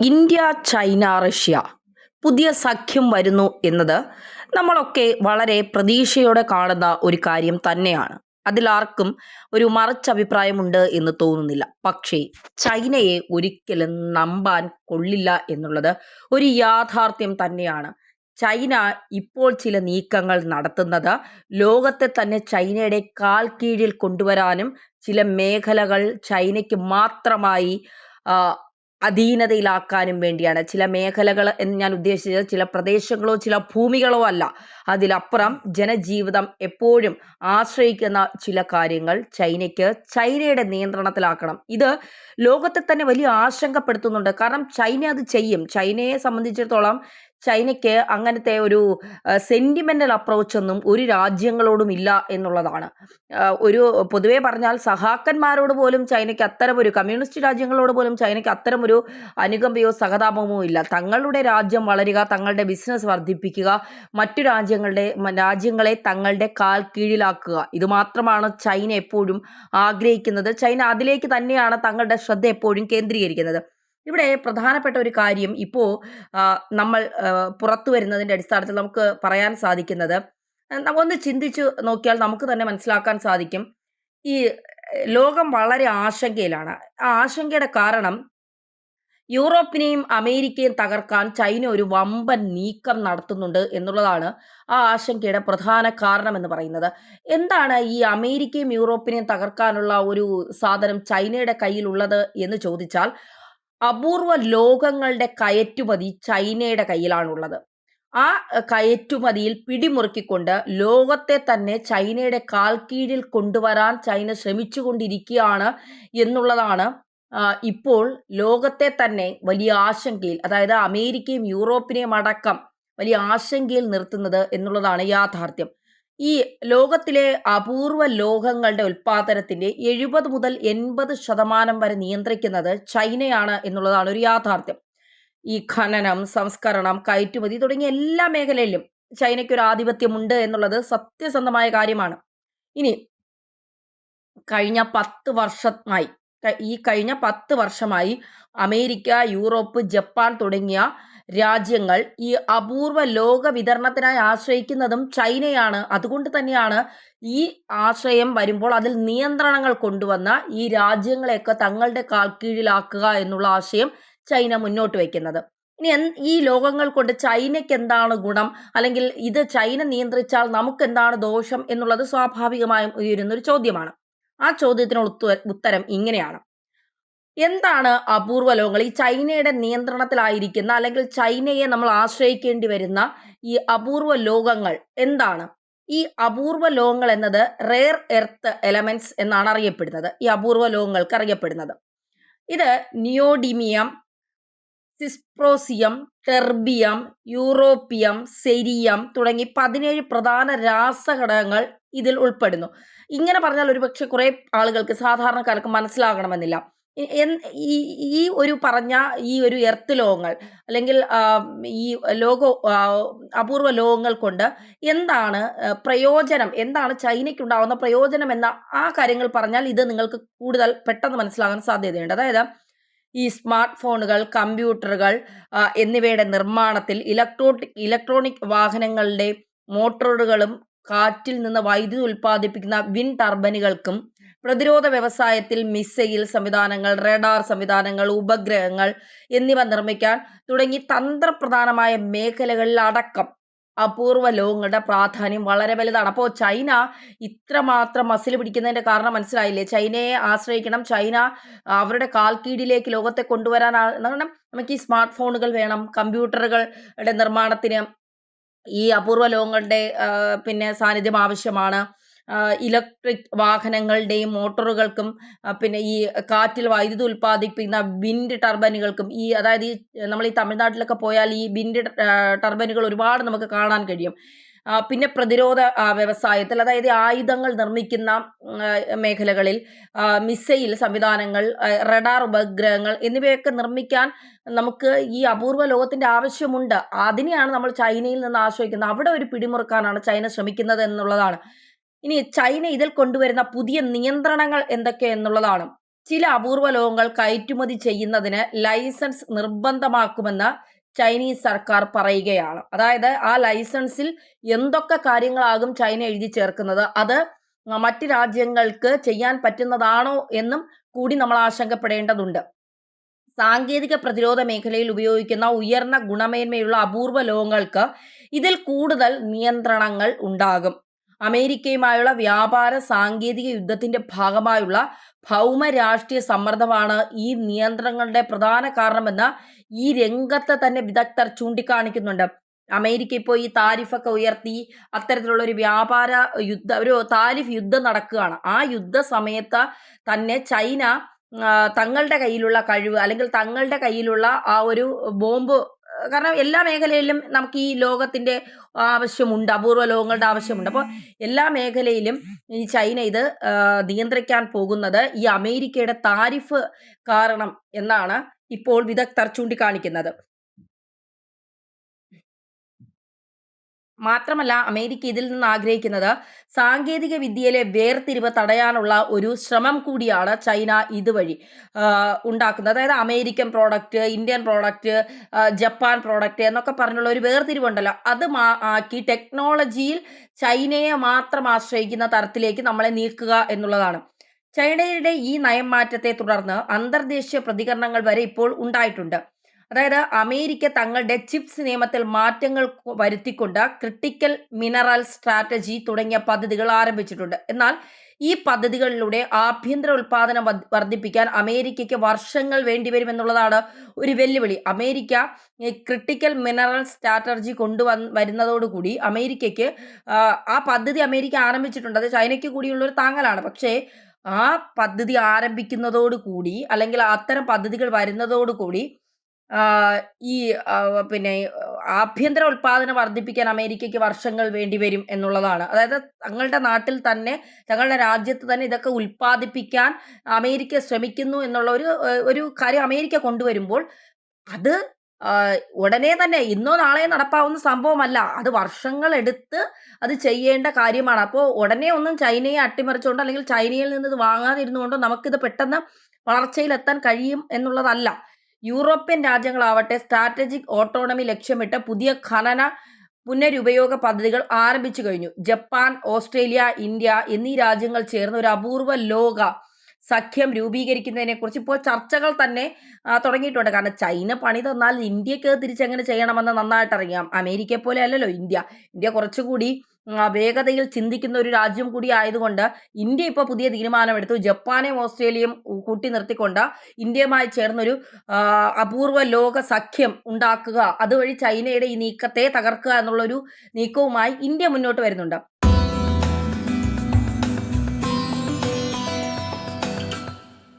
India, China, Russia പുതിയ സഖ്യം വരുന്നു എന്നത് നമ്മളൊക്കെ വളരെ പ്രതീക്ഷയോടെ കാണുന്ന ഒരു കാര്യം തന്നെയാണ്. അതിലാർക്കും ഒരു മറിച്ചഭിപ്രായമുണ്ട് എന്ന് തോന്നുന്നില്ല. പക്ഷേ ചൈനയെ ഒരിക്കലും നമ്പാൻ കൊള്ളില്ല എന്നുള്ളത് ഒരു യാഥാർത്ഥ്യം തന്നെയാണ്. ചൈന ഇപ്പോൾ ചില നീക്കങ്ങൾ നടത്തുന്നത് ലോകത്തെ തന്നെ ചൈനയുടെ കാൽ കീഴിൽ കൊണ്ടുവരാനും ചില മേഖലകൾ ചൈനയ്ക്ക് മാത്രമായി ആ, അധീനതയിലാക്കാനും വേണ്ടിയാണ്. ചില മേഖലകൾ എന്ന് ഞാൻ ഉദ്ദേശിച്ചത് ചില പ്രദേശങ്ങളോ ചില ഭൂമികളോ അല്ല. അതിലപ്പുറം ജനജീവിതം എപ്പോഴും ആശ്രയിക്കുന്ന ചില കാര്യങ്ങൾ ചൈനയുടെ നിയന്ത്രണത്തിലാക്കണം. ഇത് ലോകത്തെ തന്നെ വലിയ ആശങ്കപ്പെടുത്തുന്നുണ്ട്. കാരണം ചൈന അത് ചെയ്യും. ചൈനയെ സംബന്ധിച്ചിടത്തോളം ചൈനയ്ക്ക് അങ്ങനത്തെ ഒരു സെന്റിമെന്റൽ അപ്രോച്ച് ഒന്നും ഒരു രാജ്യങ്ങളോടും ഇല്ല എന്നുള്ളതാണ്. ഒരു പൊതുവെ പറഞ്ഞാൽ സഹാക്കന്മാരോട് പോലും ചൈനയ്ക്ക് അത്തരമൊരു കമ്മ്യൂണിസ്റ്റ് രാജ്യങ്ങളോട് പോലും ചൈനയ്ക്ക് അത്തരമൊരു അനുകമ്പയോ സഹതാപമോ ഇല്ല. തങ്ങളുടെ രാജ്യം വളരുക, തങ്ങളുടെ ബിസിനസ് വർദ്ധിപ്പിക്കുക, മറ്റു രാജ്യങ്ങളെ തങ്ങളുടെ കാൽ കീഴിലാക്കുക, ഇതുമാത്രമാണ് ചൈന എപ്പോഴും ആഗ്രഹിക്കുന്നത്. ചൈന അതിലേക്ക് തന്നെയാണ് തങ്ങളുടെ ശ്രദ്ധ എപ്പോഴും കേന്ദ്രീകരിക്കുന്നത്. ഇവിടെ പ്രധാനപ്പെട്ട ഒരു കാര്യം ഇപ്പോൾ നമ്മൾ പുറത്തു വരുന്നതിൻ്റെ അടിസ്ഥാനത്തിൽ നമുക്ക് പറയാൻ സാധിക്കുന്നത്, ഒന്ന് ചിന്തിച്ചു നോക്കിയാൽ നമുക്ക് തന്നെ മനസ്സിലാക്കാൻ സാധിക്കും. ഈ ലോകം വളരെ ആശങ്കയിലാണ്. ആ ആശങ്കയുടെ കാരണം യൂറോപ്പിനെയും അമേരിക്കയും തകർക്കാൻ ചൈന ഒരു വമ്പൻ നീക്കം നടത്തുന്നുണ്ട് എന്നുള്ളതാണ് ആ ആശങ്കയുടെ പ്രധാന കാരണം എന്ന് പറയുന്നത്. എന്താണ് ഈ അമേരിക്കയും യൂറോപ്പിനെയും തകർക്കാനുള്ള ഒരു സാധനം ചൈനയുടെ കയ്യിലുള്ളത് എന്ന് ചോദിച്ചാൽ, അപൂർവ ലോകങ്ങളുടെ കയറ്റുമതി ചൈനയുടെ കയ്യിലാണുള്ളത്. ആ കയറ്റുമതിയിൽ പിടിമുറുക്കിക്കൊണ്ട് ലോകത്തെ തന്നെ ചൈനയുടെ കാൽക്കീഴിൽ കൊണ്ടുവരാൻ ചൈന ശ്രമിച്ചുകൊണ്ടിരിക്കുകയാണ് എന്നുള്ളതാണ് ഇപ്പോൾ ലോകത്തെ തന്നെ വലിയ ആശങ്കയിൽ, അതായത് അമേരിക്കയും യൂറോപ്പിനെയും അടക്കം വലിയ ആശങ്കയിൽ നിർത്തുന്നത് എന്നുള്ളതാണ് യാഥാർത്ഥ്യം. ഈ ലോകത്തിലെ അപൂർവ ലോഹങ്ങളുടെ ഉൽപാദനത്തിന്റെ 70 മുതൽ 80% വരെ നിയന്ത്രിക്കുന്നത് ചൈനയാണ് എന്നുള്ളതാണ് ഒരു യാഥാർത്ഥ്യം. ഈ ഖനനം, സംസ്കരണം, കയറ്റുമതി തുടങ്ങിയ എല്ലാ മേഖലയിലും ചൈനയ്ക്ക് ഒരു ആധിപത്യമുണ്ട് എന്നുള്ളത് സത്യസന്ധമായ കാര്യമാണ്. ഇനി കഴിഞ്ഞ 10 വർഷമായി അമേരിക്ക, യൂറോപ്പ്, ജപ്പാൻ തുടങ്ങിയ രാജ്യങ്ങൾ ഈ അപൂർവ ലോക വിതരണത്തിനായി ആശ്രയിക്കുന്നതും ചൈനയാണ്. അതുകൊണ്ട് തന്നെയാണ് ഈ ആശ്രയം വരുമ്പോൾ അതിൽ നിയന്ത്രണങ്ങൾ കൊണ്ടുവന്ന ഈ രാജ്യങ്ങളെയൊക്കെ തങ്ങളുടെ കാൽക്കീഴിലാക്കുക എന്നുള്ള ആശയം ചൈന മുന്നോട്ട് വയ്ക്കുന്നത്. ഇനി ഈ ലോകങ്ങൾ കൊണ്ട് ചൈനയ്ക്ക് എന്താണ് ഗുണം, അല്ലെങ്കിൽ ഇത് ചൈന നിയന്ത്രിച്ചാൽ നമുക്ക് എന്താണ് ദോഷം എന്നുള്ളത് സ്വാഭാവികമായും ഉയരുന്നൊരു ചോദ്യമാണ്. ആ ചോദ്യത്തിനുള്ള ഉത്തരം ഇങ്ങനെയാണ്. എന്താണ് അപൂർവ ലോകങ്ങൾ? ഈ ചൈനയുടെ നിയന്ത്രണത്തിലായിരിക്കുന്ന, അല്ലെങ്കിൽ ചൈനയെ നമ്മൾ ആശ്രയിക്കേണ്ടി വരുന്ന ഈ അപൂർവ ലോകങ്ങൾ എന്താണ്? ഈ അപൂർവ ലോകങ്ങൾ എന്നത് റെയർ എർത്ത് എലമെന്റ്സ് എന്നാണ് അറിയപ്പെടുന്നത്. ഈ അപൂർവ ലോകങ്ങൾക്ക് അറിയപ്പെടുന്നത് ഇത് നിയോഡിമിയം, സിസ്പ്രോസിയം, ടെർബിയം, യൂറോപ്പിയം, സെരിയം തുടങ്ങി 17 പ്രധാന രാസഘടകങ്ങൾ ഇതിൽ ഉൾപ്പെടുന്നു. ഇങ്ങനെ പറഞ്ഞാൽ ഒരുപക്ഷെ കുറെ ആളുകൾക്ക്, സാധാരണക്കാർക്ക് മനസ്സിലാകണമെന്നില്ല. ഈ ഈ ഒരു പറഞ്ഞ ഈ ഒരു എർത്ത് ലോകങ്ങൾ, അല്ലെങ്കിൽ ഈ ലോക അപൂർവ ലോകങ്ങൾ കൊണ്ട് എന്താണ് പ്രയോജനം, എന്താണ് ചൈനയ്ക്കുണ്ടാവുന്ന പ്രയോജനം എന്ന ആ കാര്യങ്ങൾ പറഞ്ഞാൽ ഇത് നിങ്ങൾക്ക് കൂടുതൽ പെട്ടെന്ന് മനസ്സിലാകാൻ സാധ്യതയുണ്ട്. അതായത് ഈ സ്മാർട്ട് ഫോണുകൾ, കമ്പ്യൂട്ടറുകൾ എന്നിവയുടെ നിർമ്മാണത്തിൽ, ഇലക്ട്രോണിക് വാഹനങ്ങളുടെ മോട്ടോറുകളും, കാറ്റിൽ നിന്ന് വൈദ്യുതി ഉൽപ്പാദിപ്പിക്കുന്ന വിൻഡ് ടർബൈനുകൾക്കും, പ്രതിരോധ വ്യവസായത്തിൽ മിസൈൽ സംവിധാനങ്ങൾ, റഡാർ സംവിധാനങ്ങൾ, ഉപഗ്രഹങ്ങൾ എന്നിവ നിർമ്മിക്കാൻ തുടങ്ങി തന്ത്രപ്രധാനമായ മേഖലകളിൽ അടക്കം അപൂർവ ലോകങ്ങളുടെ പ്രാധാന്യം വളരെ വലുതാണ്. അപ്പോൾ ചൈന ഇത്രമാത്രം മസിൽ പിടിക്കുന്നതിന്റെ കാരണം മനസ്സിലായില്ലേ? ചൈനയെ ആശ്രയിക്കണം, ചൈന അവരുടെ കാൽക്കീഴിലേക്ക് ലോകത്തെ കൊണ്ടുവരാനാണ്. കാരണം നമുക്ക് ഈ സ്മാർട്ട് ഫോണുകൾ വേണം, കമ്പ്യൂട്ടറുകളുടെ നിർമ്മാണത്തിന് ഈ അപൂർവ ലോകങ്ങളുടെ പിന്നെ സാന്നിധ്യം ആവശ്യമാണ്. ഇലക്ട്രിക് വാഹനങ്ങളുടെയും മോട്ടോറുകൾക്കും, പിന്നെ ഈ കാറ്റിൽ വൈദ്യുതി ഉൽപ്പാദിപ്പിക്കുന്ന വിൻഡ് ടർബൈനുകൾക്കും, അതായത് നമ്മൾ ഈ തമിഴ്നാട്ടിലൊക്കെ പോയാൽ ഈ വിൻഡ് ടർബൈനുകൾ ഒരുപാട് നമുക്ക് കാണാൻ കഴിയും. പിന്നെ പ്രതിരോധ വ്യവസായത്തിൽ, അതായത് ആയുധങ്ങൾ നിർമ്മിക്കുന്ന മേഖലകളിൽ, മിസൈൽ സംവിധാനങ്ങൾ, റഡാർ ഉപഗ്രഹങ്ങൾ എന്നിവയൊക്കെ നിർമ്മിക്കാൻ നമുക്ക് ഈ അപൂർവ ലോകത്തിന്റെ ആവശ്യമുണ്ട്. അതിനെയാണ് നമ്മൾ ചൈനയിൽ നിന്ന് ആശ്രയിക്കുന്നത്. അവിടെ ഒരു പിടിമുറുക്കാനാണ് ചൈന ശ്രമിക്കുന്നത് എന്നുള്ളതാണ്. ഇനി ചൈന ഇതിൽ കൊണ്ടുവരുന്ന പുതിയ നിയന്ത്രണങ്ങൾ എന്തൊക്കെ എന്നുള്ളതാണ്. ചില അപൂർവ ലോകങ്ങൾ കയറ്റുമതി ചെയ്യുന്നതിന് ലൈസൻസ് നിർബന്ധമാക്കുമെന്ന് ചൈനീസ് സർക്കാർ പറയുകയാണ്. അതായത് ആ ലൈസൻസിൽ എന്തൊക്കെ കാര്യങ്ങളാകും ചൈന എഴുതി ചേർക്കുന്നത്, അത് മറ്റ് രാജ്യങ്ങൾക്ക് ചെയ്യാൻ പറ്റുന്നതാണോ എന്നും കൂടി നമ്മൾ ആശങ്കപ്പെടേണ്ടതുണ്ട്. സാങ്കേതിക പ്രതിരോധ മേഖലയിൽ ഉപയോഗിക്കുന്ന ഉയർന്ന ഗുണമേന്മയുള്ള അപൂർവ ലോഹങ്ങൾക്ക് ഇതിൽ കൂടുതൽ നിയന്ത്രണങ്ങൾ ഉണ്ടാകും. അമേരിക്കയുമായുള്ള വ്യാപാര സാങ്കേതിക യുദ്ധത്തിന്റെ ഭാഗമായുള്ള ഭൗമ രാഷ്ട്രീയ സമ്മർദ്ദമാണ് ഈ നിയന്ത്രണങ്ങളുടെ പ്രധാന കാരണമെന്ന് ഈ രംഗത്ത് തന്നെ വിദഗ്ധർ ചൂണ്ടിക്കാണിക്കുന്നുണ്ട്. അമേരിക്ക ഇപ്പോൾ ഈ താരിഫൊക്കെ ഉയർത്തി അത്തരത്തിലുള്ള ഒരു വ്യാപാര ഒരു താരിഫ് യുദ്ധം നടക്കുകയാണ്. ആ യുദ്ധ സമയത്ത് തന്നെ ചൈന തങ്ങളുടെ കയ്യിലുള്ള കഴിവ് അല്ലെങ്കിൽ തങ്ങളുടെ കയ്യിലുള്ള ആ ഒരു ബോംബ്, കാരണം എല്ലാ മേഖലയിലും നമുക്ക് ഈ ലോകത്തിന്റെ ആവശ്യമുണ്ട്, അപൂർവ ലോകങ്ങളുടെ ആവശ്യമുണ്ട്. അപ്പോൾ എല്ലാ മേഖലയിലും ഈ ചൈന ഇത് നിയന്ത്രിക്കാൻ പോകുന്നത് ഈ അമേരിക്കയുടെ താരിഫ് കാരണം എന്നാണ് ഇപ്പോൾ വിദഗ്ധർ ചൂണ്ടിക്കാണിക്കുന്നത്. മാത്രമല്ല അമേരിക്ക ഇതിൽ നിന്ന് ആഗ്രഹിക്കുന്നത് സാങ്കേതിക വിദ്യയിലെ വേർതിരിവ് തടയാനുള്ള ഒരു ശ്രമം കൂടിയാണ് ചൈന ഇതുവഴി ഉണ്ടാക്കുന്നത്. അതായത് American product, Indian product, Japan product എന്നൊക്കെ പറഞ്ഞുള്ള ഒരു വേർതിരിവുണ്ടല്ലോ, അത് ആക്കി ടെക്നോളജിയിൽ ചൈനയെ മാത്രം ആശ്രയിക്കുന്ന തരത്തിലേക്ക് നമ്മളെ നീക്കുക എന്നുള്ളതാണ്. ചൈനയുടെ ഈ നയം മാറ്റത്തെ തുടർന്ന് അന്തർദേശീയ പ്രതികരണങ്ങൾ വരെ ഇപ്പോൾ ഉണ്ടായിട്ടുണ്ട്. അതായത് അമേരിക്ക തങ്ങളുടെ ചിപ്സ് നിയമത്തിൽ മാറ്റങ്ങൾ വരുത്തിക്കൊണ്ട് ക്രിട്ടിക്കൽ മിനറൽ സ്ട്രാറ്റജി തുടങ്ങിയ പദ്ധതികൾ ആരംഭിച്ചിട്ടുണ്ട്. എന്നാൽ ഈ പദ്ധതികളിലൂടെ ആഭ്യന്തര ഉൽപാദനം വർദ്ധിപ്പിക്കാൻ അമേരിക്കയ്ക്ക് വർഷങ്ങൾ വേണ്ടിവരുമെന്നുള്ളതാണ് ഒരു വെല്ലുവിളി. അമേരിക്ക ക്രിട്ടിക്കൽ മിനറൽ സ്ട്രാറ്റജി വരുന്നതോടുകൂടി അമേരിക്കയ്ക്ക് ആ പദ്ധതി അമേരിക്ക ആരംഭിച്ചിട്ടുണ്ട്. അത് ചൈനയ്ക്ക് കൂടിയുള്ളൊരു താങ്ങലാണ്. പക്ഷേ ആ പദ്ധതി ആരംഭിക്കുന്നതോടുകൂടി അല്ലെങ്കിൽ അത്തരം പദ്ധതികൾ വരുന്നതോടുകൂടി ഈ പിന്നെ ആഭ്യന്തര ഉൽപാദനം വർദ്ധിപ്പിക്കാൻ അമേരിക്കയ്ക്ക് വർഷങ്ങൾ വേണ്ടിവരും എന്നുള്ളതാണ്. അതായത് തങ്ങളുടെ നാട്ടിൽ തന്നെ, തങ്ങളുടെ രാജ്യത്ത് തന്നെ ഇതൊക്കെ ഉൽപ്പാദിപ്പിക്കാൻ അമേരിക്ക ശ്രമിക്കുന്നു എന്നുള്ള ഒരു കാര്യം അമേരിക്ക കൊണ്ടുവരുമ്പോൾ അത് ഉടനെ തന്നെ ഇന്നോ നാളെയോ നടപ്പാവുന്ന സംഭവമല്ല. അത് വർഷങ്ങളെടുത്ത് അത് ചെയ്യേണ്ട കാര്യമാണ്. അപ്പോൾ ഉടനെ ഒന്നും ചൈനയെ അട്ടിമറിച്ചുകൊണ്ടോ അല്ലെങ്കിൽ ചൈനയിൽ നിന്ന് ഇത് വാങ്ങാതിരുന്നുകൊണ്ടോ നമുക്കിത് പെട്ടെന്ന് വളർച്ചയിലെത്താൻ കഴിയും എന്നുള്ളതല്ല. യൂറോപ്യൻ രാജ്യങ്ങളാവട്ടെ സ്ട്രാറ്റജിക് ഓട്ടോണമി ലക്ഷ്യമിട്ട് പുതിയ ഖനന പുനരുപയോഗ പദ്ധതികൾ ആരംഭിച്ചു കഴിഞ്ഞു. ജപ്പാൻ, ഓസ്ട്രേലിയ, ഇന്ത്യ എന്നീ രാജ്യങ്ങൾ ചേർന്ന് ഒരു അപൂർവ ലോക സഖ്യം രൂപീകരിക്കുന്നതിനെക്കുറിച്ച് ഇപ്പോൾ ചർച്ചകൾ തന്നെ തുടങ്ങിയിട്ടുണ്ട്. കാരണം ചൈന പണി തന്നാൽ ഇന്ത്യക്ക് തിരിച്ചെങ്ങനെ ചെയ്യണമെന്ന് നന്നായിട്ടറിയാം. അമേരിക്കയെ പോലെ അല്ലല്ലോ ഇന്ത്യ. ഇന്ത്യ കുറച്ചുകൂടി വേഗതയിൽ ചിന്തിക്കുന്ന ഒരു രാജ്യം കൂടി ആയതുകൊണ്ട് ഇന്ത്യ ഇപ്പോൾ പുതിയ തീരുമാനമെടുത്തു. ജപ്പാനെയും ഓസ്ട്രേലിയയും കൂട്ടി നിർത്തിക്കൊണ്ട് ഇന്ത്യയുമായി ചേർന്നൊരു അപൂർവ ലോക സഖ്യം ഉണ്ടാക്കുക, അതുവഴി ചൈനയുടെ ഈ നീക്കത്തെ തകർക്കുക എന്നുള്ളൊരു നീക്കവുമായി ഇന്ത്യ മുന്നോട്ട് വരുന്നുണ്ട്.